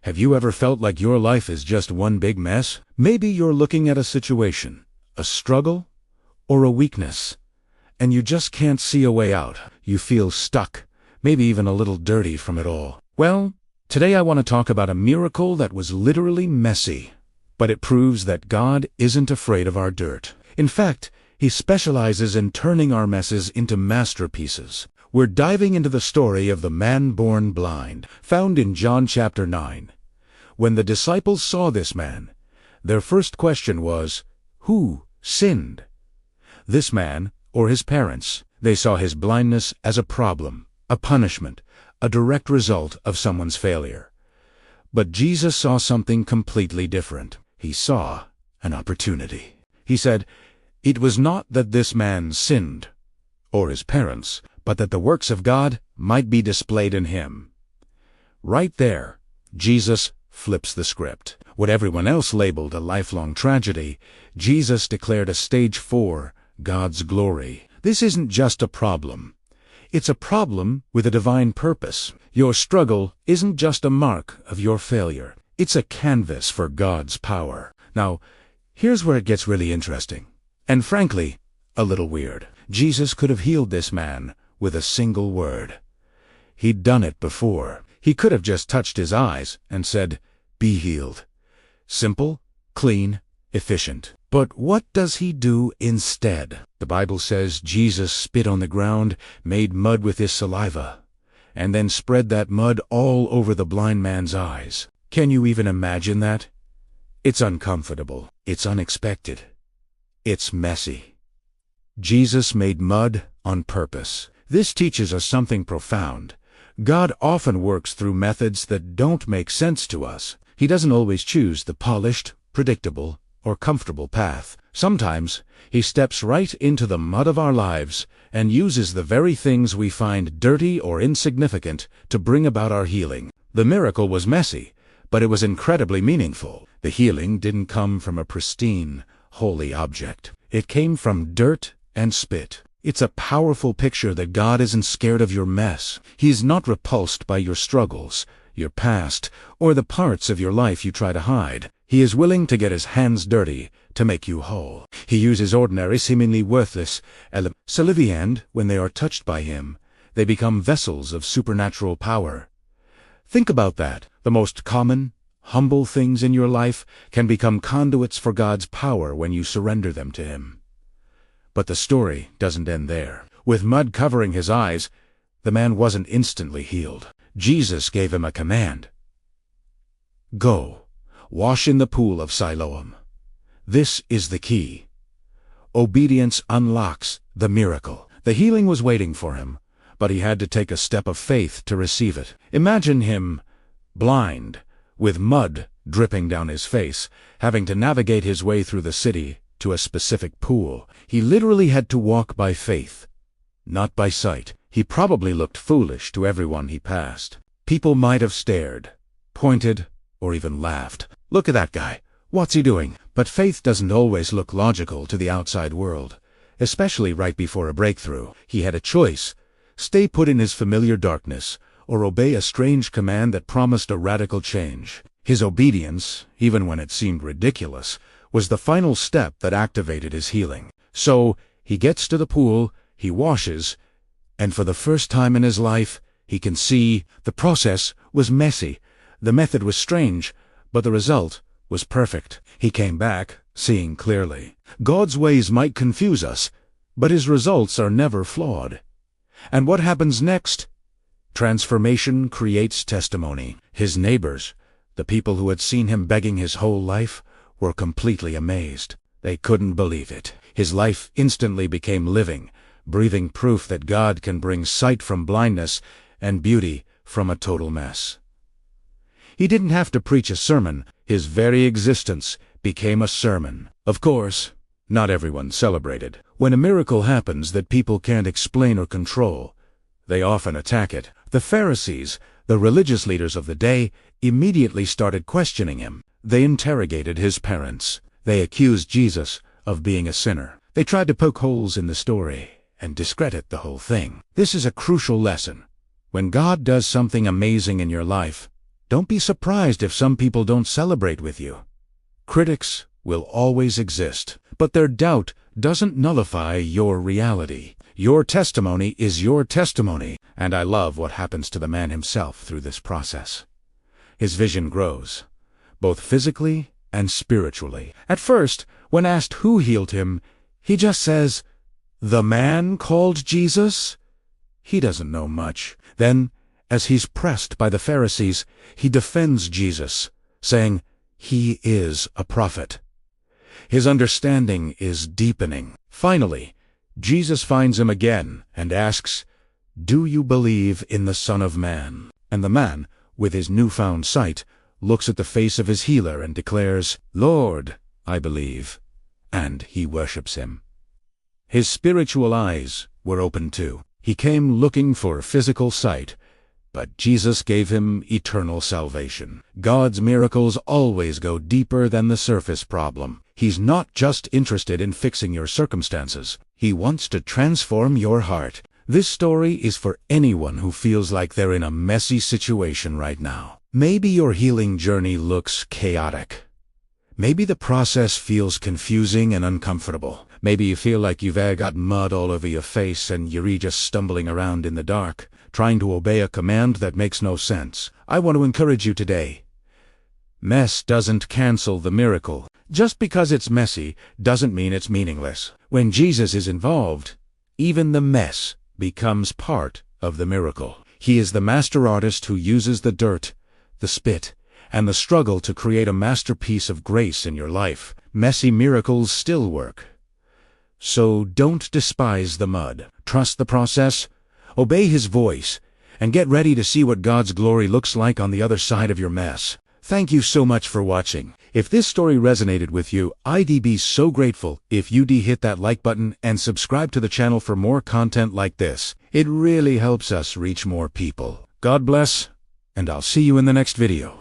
Have you ever felt like your life is just one big mess? Maybe you're looking at a situation, a struggle, or a weakness, and you just can't see a way out. You feel stuck, maybe even a little dirty from it all. Well, today I want to talk about a miracle that was literally messy, but it proves that God isn't afraid of our dirt. In fact, He specializes in turning our messes into masterpieces. We're diving into the story of the man born blind, found in John chapter 9. When the disciples saw this man, their first question was, who sinned? This man or his parents? They saw his blindness as a problem, a punishment, a direct result of someone's failure. But Jesus saw something completely different. He saw an opportunity. He said, "It was not that this man sinned, or his parents, but that the works of God might be displayed in him." Right there, Jesus flips the script. What everyone else labeled a lifelong tragedy, Jesus declared a stage 4, God's glory. This isn't just a problem. It's a problem with a divine purpose. Your struggle isn't just a mark of your failure. It's a canvas for God's power. Now, here's where it gets really interesting. And frankly, a little weird. Jesus could have healed this man with a single word. He'd done it before. He could have just touched his eyes and said, "Be healed." Simple, clean, efficient. But what does He do instead? The Bible says Jesus spit on the ground, made mud with His saliva, and then spread that mud all over the blind man's eyes. Can you even imagine that? It's uncomfortable. It's unexpected. It's messy. Jesus made mud on purpose. This teaches us something profound. God often works through methods that don't make sense to us. He doesn't always choose the polished, predictable, or comfortable path. Sometimes He steps right into the mud of our lives and uses the very things we find dirty or insignificant to bring about our healing. The miracle was messy, but it was incredibly meaningful. The healing didn't come from a pristine, holy object. It came from dirt and spit. It's a powerful picture that God isn't scared of your mess. He's not repulsed by your struggles, your past, or the parts of your life you try to hide. He is willing to get His hands dirty to make you whole. He uses ordinary, seemingly worthless elements. And when they are touched by Him, they become vessels of supernatural power. Think about that. The most common, humble things in your life can become conduits for God's power when you surrender them to Him. But the story doesn't end there. With mud covering his eyes, the man wasn't instantly healed. Jesus gave him a command. "Go, wash in the pool of Siloam." This is the key. Obedience unlocks the miracle. The healing was waiting for him, but he had to take a step of faith to receive it. Imagine him, blind, with mud dripping down his face, having to navigate his way through the city to a specific pool. He literally had to walk by faith, not by sight. He probably looked foolish to everyone he passed. People might have stared, pointed, or even laughed. "Look at that guy. What's he doing?" But faith doesn't always look logical to the outside world, especially right before a breakthrough. He had a choice: stay put in his familiar darkness, or obey a strange command that promised a radical change. His obedience, even when it seemed ridiculous, was the final step that activated his healing. So, he gets to the pool, he washes, and for the first time in his life, he can see. The process was messy, the method was strange, but the result was perfect. He came back, seeing clearly. God's ways might confuse us, but His results are never flawed. And what happens next? Transformation creates testimony. His neighbors, the people who had seen him begging his whole life, were completely amazed. They couldn't believe it. His life instantly became living, breathing proof that God can bring sight from blindness and beauty from a total mess. He didn't have to preach a sermon. His very existence became a sermon. Of course, not everyone celebrated. When a miracle happens that people can't explain or control, they often attack it. The Pharisees, the religious leaders of the day, immediately started questioning Him. They interrogated His parents. They accused Jesus of being a sinner. They tried to poke holes in the story and discredit the whole thing. This is a crucial lesson. When God does something amazing in your life, Don't be surprised if some people don't celebrate with you. Critics will always exist, but their doubt doesn't nullify your reality. Your testimony is your testimony, and I love what happens to the man himself through this process. His vision grows, both physically and spiritually. At first, when asked who healed him, he just says, "The man called Jesus?" He doesn't know much. Then, as he's pressed by the Pharisees, he defends Jesus, saying, "He is a prophet." His understanding is deepening. Finally, Jesus finds him again and asks, "Do you believe in the Son of Man?" And the man, with his newfound sight, looks at the face of his healer and declares, "Lord, I believe," and he worships him. His spiritual eyes were opened too. He came looking for physical sight, but Jesus gave him eternal salvation. God's miracles always go deeper than the surface problem. He's not just interested in fixing your circumstances. He wants to transform your heart. This story is for anyone who feels like they're in a messy situation right now. Maybe your healing journey looks chaotic. Maybe the process feels confusing and uncomfortable. Maybe you feel like you've got mud all over your face and you're just stumbling around in the dark, trying to obey a command that makes no sense. I want to encourage you today. Mess doesn't cancel the miracle. Just because it's messy doesn't mean it's meaningless. When Jesus is involved, even the mess becomes part of the miracle. He is the master artist who uses the dirt, the spit, and the struggle to create a masterpiece of grace in your life. Messy miracles still work. So don't despise the mud. Trust the process, obey His voice, and get ready to see what God's glory looks like on the other side of your mess. Thank you so much for watching. If this story resonated with you, I'd be so grateful if you'd hit that like button and subscribe to the channel for more content like this. It really helps us reach more people. God bless, and I'll see you in the next video.